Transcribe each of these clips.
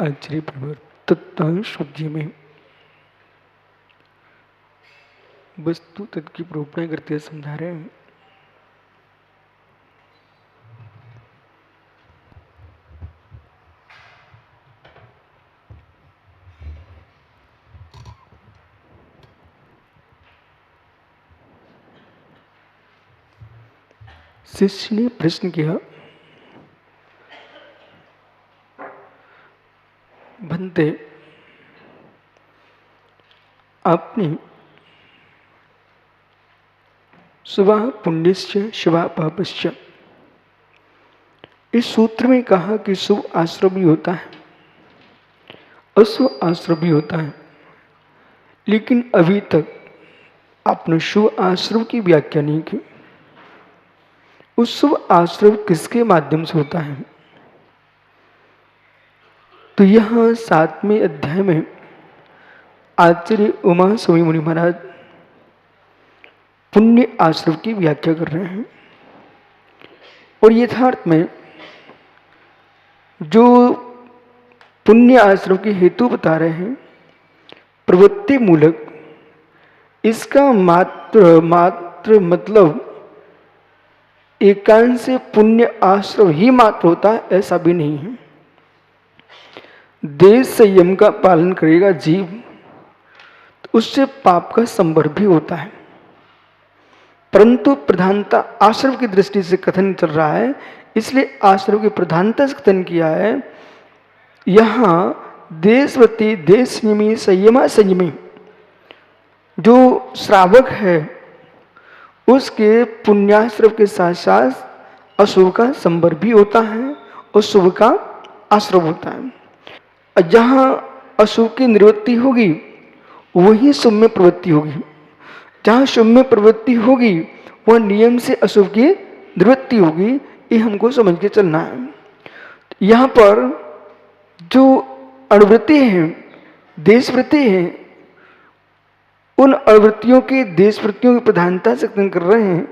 आचार्य परिवर्तित सब्जी में वस्तु तत्व की प्रोपणा करते समझा रहे हैं। शिष्य ने प्रश्न किया, भंते आपने शुभः पुण्यस्य शुभः पापस्य इस सूत्र में कहा कि शुभ आश्रय भी होता है, अशुभ आश्रय भी होता है, लेकिन अभी तक आपने शुभ आश्रय की व्याख्या नहीं की। उस शुभ आश्रय किसके माध्यम से होता है? तो यहां 7वें अध्याय में आचार्य उमा स्वामी मुनि महाराज पुण्य आश्रय की व्याख्या कर रहे हैं। और यथार्थ में जो पुण्य आश्रय के हेतु बता रहे हैं, प्रवृत्ति मूलक, इसका मात्र मतलब एकांश से पुण्य आश्रय ही मात्र होता है ऐसा भी नहीं है। देश संयम का पालन करेगा जीव तो उससे पाप का संवर्ग भी होता है, परंतु प्रधानता आश्रम की दृष्टि से कथन चल रहा है, इसलिए आश्रम की प्रधानता से कथन किया है। यहां देशवती देश संयमी संयमा संयमी जो श्रावक है उसके पुण्याश्रम के साथ साथ अशुभ का संवर्ग भी होता है और शुभ का आश्रम होता है। जहां अशुभ की निवृत्ति होगी वही शुभ में प्रवृत्ति होगी, जहां शुभ में प्रवृत्ति होगी वह नियम से अशुभ की निवृत्ति होगी। ये हमको समझ के चलना है। यहां पर जो अणुवृत्ति है, देशवृत्ति है, उन अणुवृत्तियों के देशवृत्तियों की प्रधानता से कथन कर रहे हैं।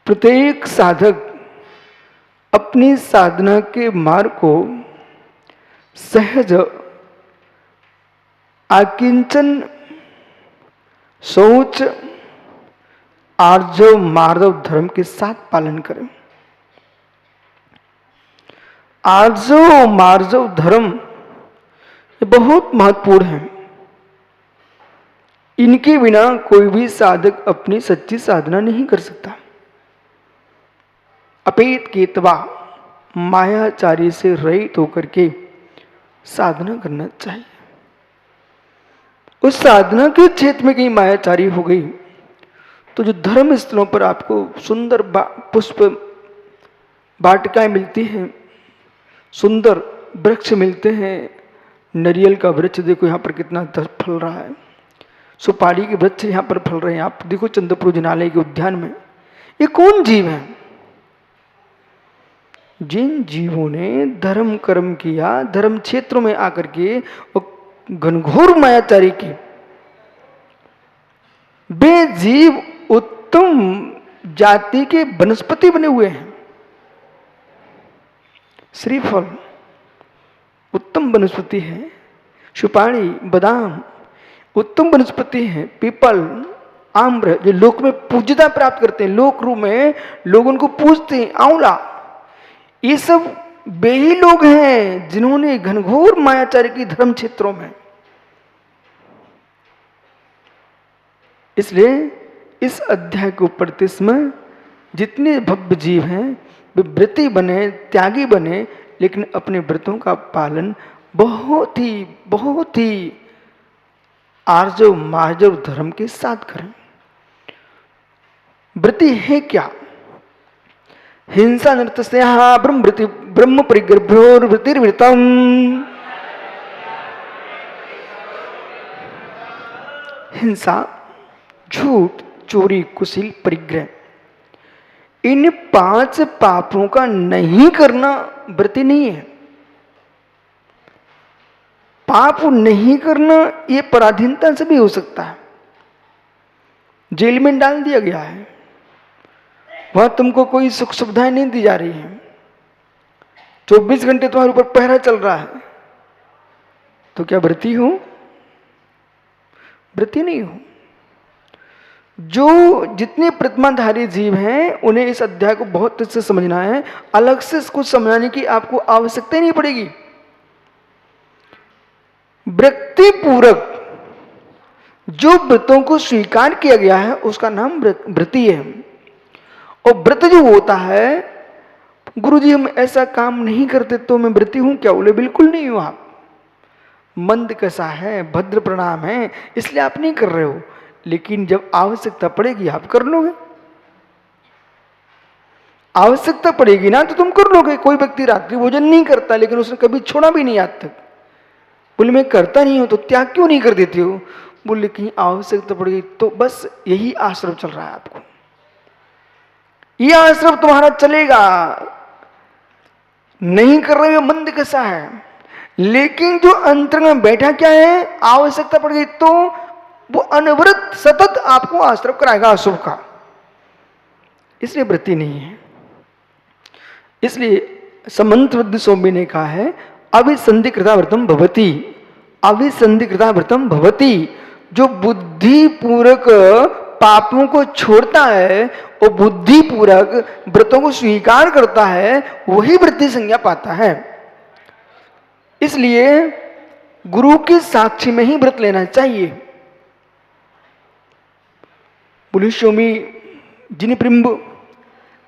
प्रत्येक साधक अपनी साधना के मार्ग को सहज आकिंचन सोच आर्जव मार्दव धर्म के साथ पालन करें। आर्जव मार्जव धर्म ये बहुत महत्वपूर्ण है। इनके बिना कोई भी साधक अपनी सच्ची साधना नहीं कर सकता। अपेत केतवा मायाचारी से रहित होकर के साधना करना चाहिए। उस साधना के क्षेत्र में कहीं मायाचारी हो गई तो जो धर्म स्थलों पर आपको सुंदर पुष्प वाटिकाएं मिलती हैं, सुंदर वृक्ष मिलते हैं, नारियल का वृक्ष देखो यहाँ पर कितना फल रहा है, सुपारी के वृक्ष यहाँ पर फल रहे हैं। आप देखो चंद्रपुर जिनालय के उद्यान में, ये कौन जीव है? जिन जीवों ने धर्म कर्म किया, धर्म क्षेत्रों में आकर के घनघोर मायाचारी की, वे जीव उत्तम जाति के वनस्पति बने हुए हैं। श्रीफल उत्तम वनस्पति है, सुपारी बादाम उत्तम वनस्पति है, पीपल आम्र जो लोक में पूज्यता प्राप्त करते हैं, लोक रूप में लोग उनको पूजते हैं, आंवला, ये सब वे ही लोग हैं जिन्होंने घनघोर मायाचारी की धर्म क्षेत्रों में। इसलिए इस अध्याय को पढ़ते समय जितने भव्य जीव हैं वे व्रती बने, त्यागी बने, लेकिन अपने व्रतों का पालन बहुत ही आर्जव मार्जव धर्म के साथ करें। व्रति है क्या? हिंसा नृत्य ब्रह्म परिगर्भ्योर्वृतिर्वृतम, हिंसा, झूठ, चोरी, कुशील, परिग्रह, इन 5 पापों का नहीं करना व्रति नहीं है। पाप नहीं करना ये पराधीनता से भी हो सकता है। जेल में डाल दिया गया है, वहां तुमको कोई सुख सुविधाएं नहीं दी जा रही है, 24 घंटे तुम्हारे ऊपर पहरा चल रहा है, तो क्या व्रती हो? व्रती नहीं हो। जो जितने प्रतिमाधारी जीव हैं उन्हें इस अध्याय को बहुत अच्छे से समझना है, अलग से इसको समझाने की आपको आवश्यकता ही नहीं पड़ेगी। वृत्ति पूरक जो व्रतों को स्वीकार किया गया है उसका नाम व्रति है। और व्रत जो होता है, गुरुजी हम ऐसा काम नहीं करते तो मैं व्रती हूं क्या? बोले बिल्कुल नहीं हो आप। मंद कैसा है, भद्र प्रणाम है, इसलिए आप नहीं कर रहे हो, लेकिन जब आवश्यकता पड़ेगी आप कर लोगे। आवश्यकता पड़ेगी ना तो तुम कर लोगे। कोई व्यक्ति रात्रि भोजन नहीं करता लेकिन उसने कभी छोड़ा भी नहीं आज तक। बोले मैं करता नहीं हूं तो त्याग क्यों नहीं कर देते हो? बोले कहीं आवश्यकता पड़ेगी तो बस यही आश्रम चल रहा है आपको, यह आश्रम तुम्हारा चलेगा। नहीं कर रहे हो मंद कैसा है, लेकिन जो अंतर में बैठा क्या है, आवश्यकता पड़ गई तो वो अनवरत सतत आपको आश्रम कराएगा अशुभ का। इसलिए व्रति नहीं है। इसलिए समंत स्वामी ने कहा है अभिसंधिकृता व्रतम भवति, अभिसंधिकृता व्रतम भवति। जो बुद्धि पूर्वक पापों को छोड़ता है और बुद्धि पूर्वक व्रतों को स्वीकार करता है वही व्रति संज्ञा पाता है। इसलिए गुरु की साक्षी में ही व्रत लेना चाहिए। बोले स्वामी जिनबिंब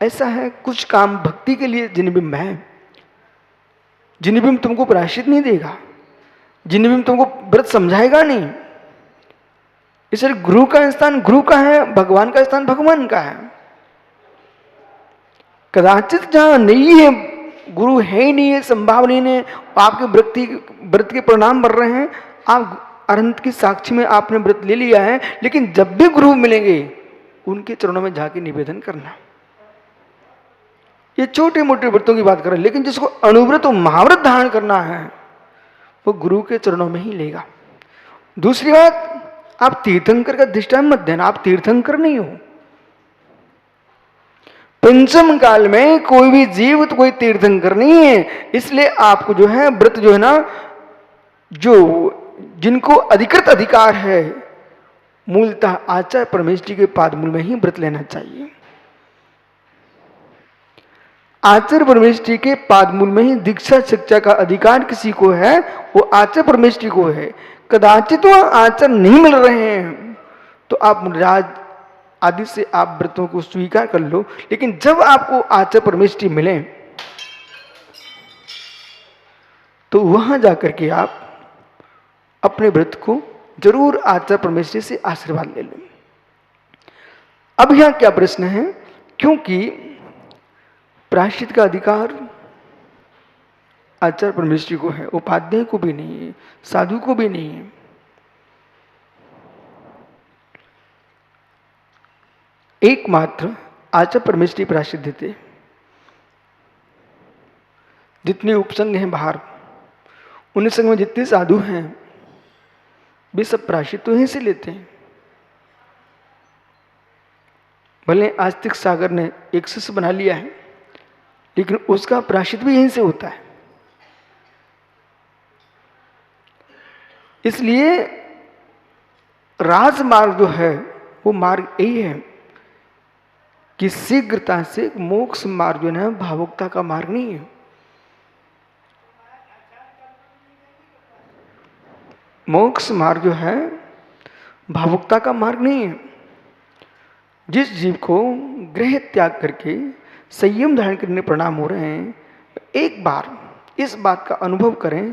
ऐसा है, कुछ काम भक्ति के लिए जिनबिंब है, जिनबिंब तुमको प्रायश्चित नहीं देगा, जिनबिंब तुमको व्रत समझाएगा नहीं। इसलिए गुरु का स्थान गुरु का है, भगवान का स्थान भगवान का है। कदाचित जहां नहीं है, गुरु है ही नहीं है, संभावना नहीं है, आपके व्रत के परिणाम बढ़ रहे हैं, आप अनंत की साक्षी में आपने व्रत ले लिया है, लेकिन जब भी गुरु मिलेंगे उनके चरणों में जाके निवेदन करना। ये छोटे मोटे व्रतों की बात कर रहे हैं, लेकिन जिसको अनुव्रत और महाव्रत धारण करना है वो गुरु के चरणों में ही लेगा। दूसरी बात, आप तीर्थंकर का दृष्टांत मत देना, आप तीर्थंकर नहीं हो। पंचम काल में कोई भी जीव तो कोई तीर्थंकर नहीं है। इसलिए आपको जो है व्रत जो है ना, जो जिनको अधिकृत अधिकार है, मूलतः आचार्य परमेष्ठी के पादमूल में ही व्रत लेना चाहिए। आचार्य परमेष्ठी के पादमूल में ही दीक्षा शिक्षा का अधिकार किसी को है, वो आचार्य परमेष्ठी को है। कदाचित वह आचार्य नहीं मिल रहे हैं तो आप राज आदि से आप व्रतों को स्वीकार कर लो, लेकिन जब आपको आचार्य परमेष्ठी मिले तो वहां जाकर के आप अपने व्रत को जरूर आचार्य परमेष्ठी से आशीर्वाद ले लो। अब यहां क्या प्रश्न है, क्योंकि प्रायश्चित का अधिकार आचार्य परमेष्ठी को है, उपाध्याय को भी नहीं है, साधु को भी नहीं है। एकमात्र आचार्य परमेष्ठी प्रायश्चित देते। जितने उपसंग हैं बाहर, उन संघ में जितने साधु हैं वे सब प्रायश्चित तो यहीं से लेते हैं। भले आस्तिक सागर ने एक शिष्य बना लिया है, लेकिन उसका प्रायश्चित भी यहीं से होता है। इसलिए राजमार्ग जो है वो मार्ग यही है कि शीघ्रता से मोक्ष मार्ग जो है भावुकता का मार्ग नहीं है। मोक्ष मार्ग जो है भावुकता का मार्ग नहीं है। जिस जीव को गृह त्याग करके संयम धारण करने परिणाम हो रहे हैं, एक बार इस बात का अनुभव करें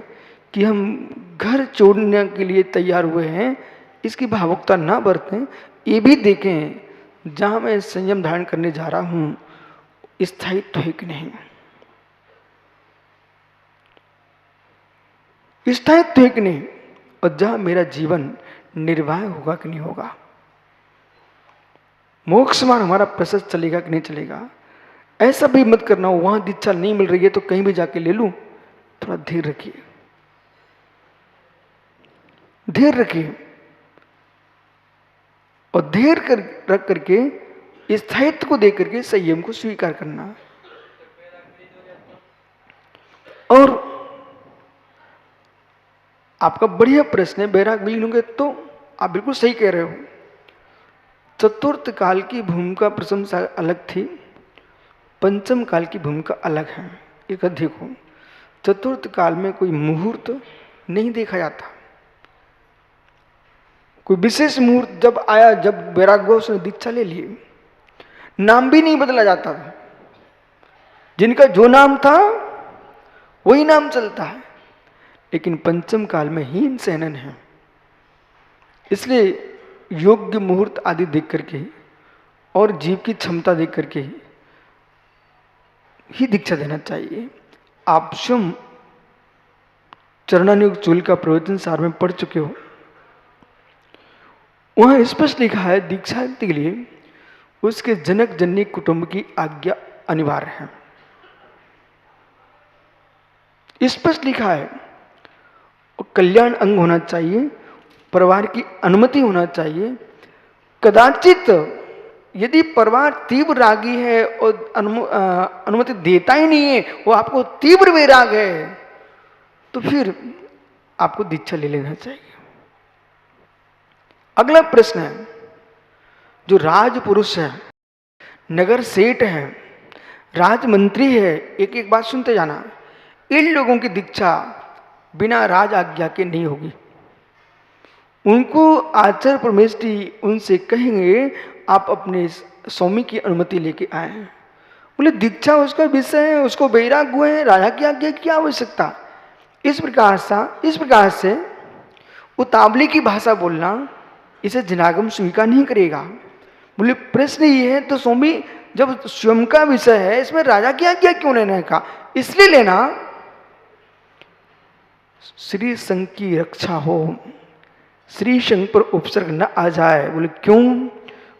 कि हम घर छोड़ने के लिए तैयार हुए हैं, इसकी भावुकता ना बरतें। ये भी देखें जहां मैं संयम धारण करने जा रहा हूं स्थायित्व है कि नहीं, स्थायित्व है कि नहीं, और जहां मेरा जीवन निर्वाह होगा कि नहीं होगा, मोक्ष मार्ग हमारा प्रशस्त चलेगा कि नहीं चलेगा। ऐसा भी मत करना हो वहां दीक्षा नहीं मिल रही है तो कहीं भी जाके ले लूं। थोड़ा धीर रखिए, धीर रखिए, और धीर रख करके स्थायित्व को देकर के संयम को स्वीकार करना। आपका बढ़िया प्रश्न है। वैराग विलीन होंगे तो आप बिल्कुल सही कह रहे हो। चतुर्थ काल की भूमिका प्रशंसा अलग थी, पंचम काल की भूमिका अलग है। एक देखो, चतुर्थ काल में कोई मुहूर्त नहीं देखा जाता। कोई विशेष मुहूर्त जब आया, जब वैराग घोष ने दीक्षा ले ली, नाम भी नहीं बदला जाता। जिनका जो नाम था वही नाम चलता है। लेकिन पंचम काल में हीन सैनन है, इसलिए योग्य मुहूर्त आदि देख करके और जीव की क्षमता देख करके ही दीक्षा देना चाहिए। आप स्वयं चरणानुग चूल का प्रवचन सार में पढ़ चुके हो। वहां स्पष्ट लिखा है दीक्षा के लिए उसके जनक जननी कुटुंब की आज्ञा अनिवार्य है। स्पष्ट लिखा है कल्याण अंग होना चाहिए, परिवार की अनुमति होना चाहिए। कदाचित यदि परिवार तीव्र रागी है और अनुमति देता ही नहीं है, वो आपको तीव्र वैराग है, तो फिर आपको दीक्षा ले लेना चाहिए। अगला प्रश्न है, जो राजपुरुष है, नगर सेठ है, राजमंत्री है, एक एक बात सुनते जाना, इन लोगों की दीक्षा बिना राज आज्ञा के नहीं होगी। उनको आचार्य परमेश जी उनसे कहेंगे आप अपने स्वामी की अनुमति लेके आए हैं। बोले दीक्षा उसका विषय है, उसको वैराग हुए हैं, राजा की आज्ञा की आवश्यकता। इस प्रकार से उतावली की भाषा बोलना इसे जनागम स्वीकार नहीं करेगा। बोले प्रश्न ये है तो स्वामी जब स्वयं का विषय है इसमें राजा की आज्ञा क्यों लेने का? इसलिए लेना श्री संघ की रक्षा हो, श्री संघ पर उपसर्ग न आ जाए। बोले क्यों?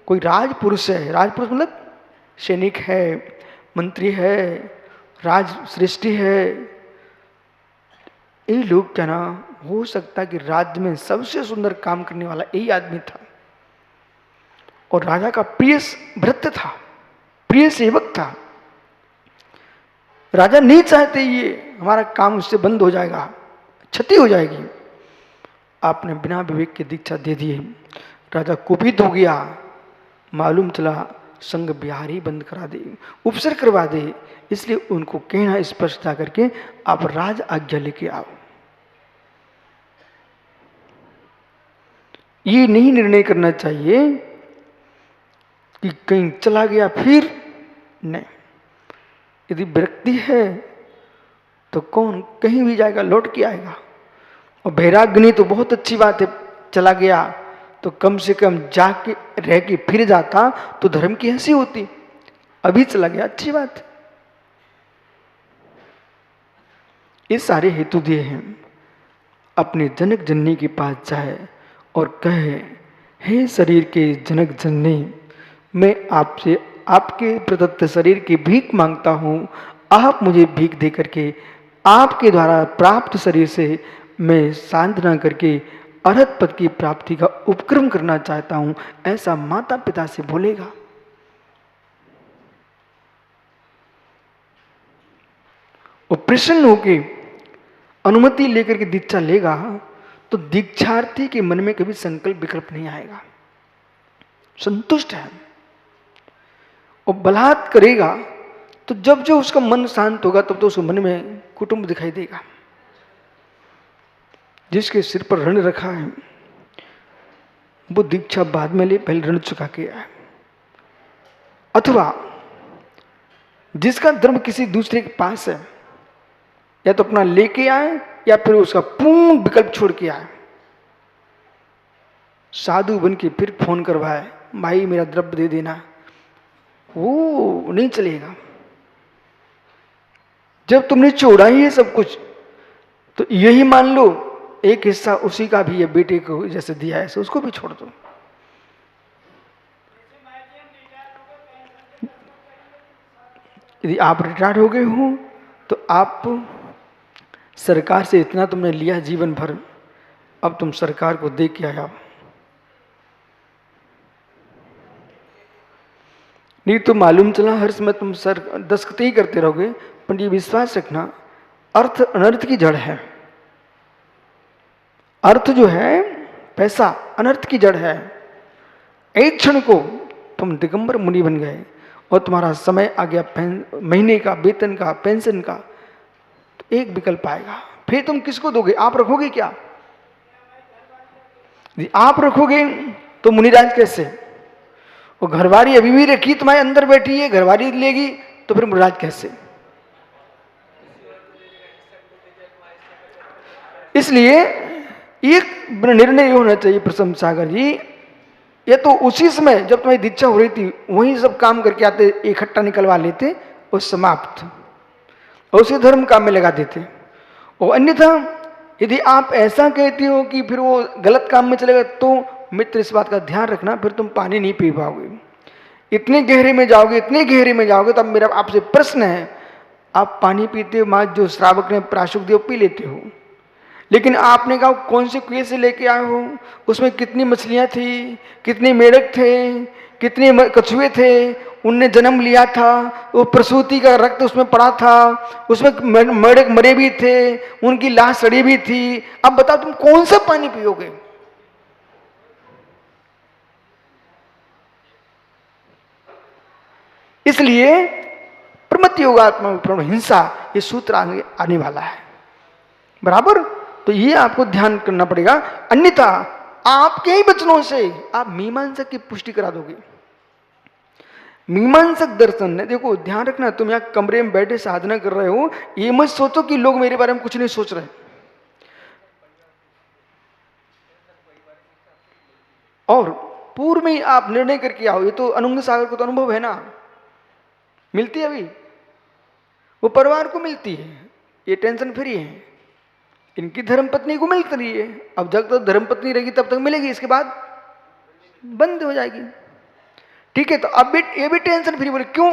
कोई राजपुरुष है, राजपुरुष मतलब सैनिक है, मंत्री है, राज सृष्टि है, ये लोग क्या ना, हो सकता कि राज्य में सबसे सुंदर काम करने वाला यही आदमी था और राजा का प्रिय भृत्य था, प्रिय सेवक था। राजा नहीं चाहते ये हमारा काम उससे बंद हो जाएगा, क्षति हो जाएगी। आपने बिना विवेक की दीक्षा दे दी। राजा कुपित हो गया, मालूम चला संग बिहार ही बंद करा दे, उपसर्ग करवा दे। इसलिए उनको कहना स्पष्ट था करके आप राज आज्ञा लेके आओ। ये नहीं निर्णय करना चाहिए कि कहीं चला गया फिर नहीं। यदि विरक्ति है तो कौन कहीं भी जाएगा, लौट के आएगा। और वैराग्य तो बहुत अच्छी बात है, चला गया तो कम से कम जाके रह के फिर जाता तो धर्म की हंसी होती। अभी चला गया, अच्छी बात। ये सारे हेतु दिए हैं। अपने जनक जननी के पास जाए और कहे हे शरीर के जनक जननी, मैं आपसे आपके प्रदत्त शरीर की भीख मांगता हूं। आप मुझे भीख दे करके आपके द्वारा प्राप्त शरीर से मैं साधना करके अरहत पद की प्राप्ति का उपक्रम करना चाहता हूं। ऐसा माता पिता से बोलेगा। और प्रसन्न होके अनुमति लेकर के दीक्षा लेगा तो दीक्षार्थी के मन में कभी संकल्प विकल्प नहीं आएगा, संतुष्ट है। और बलात् करेगा तो जब जो उसका मन शांत होगा तब तो उसके मन में कुटुंब दिखाई देगा। जिसके सिर पर ऋण रखा है वो दीक्षा बाद में ले, पहले ऋण चुका के आए। अथवा जिसका धर्म किसी दूसरे के पास है, या तो अपना लेके आए या फिर उसका पूर्ण विकल्प छोड़ के आए। साधु बन के फिर फोन करवाए, भाई मेरा द्रव्य दे देना, वो नहीं चलेगा। जब तुमने छोड़ा ही है सब कुछ तो यही मान लो एक हिस्सा उसी का भी है, बेटे को जैसे दिया है उसको भी छोड़ दो। यदि आप रिटायर्ड हो गए हो तो आप सरकार से इतना तुमने लिया जीवन भर, अब तुम सरकार को दे के आया। नहीं तो मालूम चला हर समय तुम सर दस्तखत ही करते रहोगे। पर ये विश्वास रखना अर्थ अनर्थ की जड़ है। अर्थ जो है पैसा अनर्थ की जड़ है। एक क्षण को तुम दिगंबर मुनि बन गए और तुम्हारा समय आ गया महीने का वेतन का, पेंशन का, तो एक विकल्प आएगा, फिर तुम किसको दोगे? आप रखोगे क्या? यदि आप रखोगे तो मुनिराज कैसे? वो घरवारी अभी भी रखी तुम्हारे अंदर बैठी है, घरवारी लेगी तो फिर मुनिराज कैसे? इसलिए एक निर्णय ये होना चाहिए प्रसन्न सागर जी, ये तो उसी समय जब तुम्हारी दीक्षा हो रही थी वहीं सब काम करके आते, इकट्ठा निकलवा लेते और समाप्त, और उसे धर्म काम में लगा देते। और अन्यथा यदि आप ऐसा कहती हो कि फिर वो गलत काम में चलेगा, तो मित्र इस बात का ध्यान रखना, फिर तुम पानी नहीं पी पाओगे। इतने गहरे में जाओगे, इतने गहरे में जाओगे, तब मेरा आपसे प्रश्न है, आप पानी पीते हो, माँ जो श्रावक ने प्राशुक दिया पी लेते हो, लेकिन आपने कहा कौन से कुएं से लेके आए हो, उसमें कितनी मछलियां थी, कितने मेढक थे, कितने कछुए थे, उनने जन्म लिया था, वो प्रसूति का रक्त उसमें पड़ा था, उसमें मेढक मरे भी थे, उनकी लाश सड़ी भी थी। अब बताओ तुम कौन सा पानी पियोगे? इसलिए प्रमत योगात्मा हिंसा ये सूत्र आने वाला है, बराबर। तो ये आपको ध्यान करना पड़ेगा, अन्यथा आपके ही वचनों से आप मीमांसक की पुष्टि करा दोगे। मीमांसक दर्शन है, देखो ध्यान रखना, तुम यहां कमरे में बैठे साधना कर रहे हो, ये मत सोचो कि लोग मेरे बारे में कुछ नहीं सोच रहे, और पूर्व में ही आप निर्णय करके आओ। ये तो अनुंग सागर को तो अनुभव है ना, मिलती है अभी, वो परिवार को मिलती है, ये टेंशन फ्री है। इनकी धर्मपत्नी को मिलती रही है, अब जब तक धर्मपत्नी रहेगी तब तक मिलेगी, इसके बाद बंद हो जाएगी। ठीक है, तो अब भी ये भी टेंशन फ्री। बोले क्यों?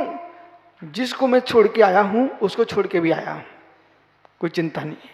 जिसको मैं छोड़ के आया हूं उसको छोड़ के भी आया हूं, कोई चिंता नहीं है।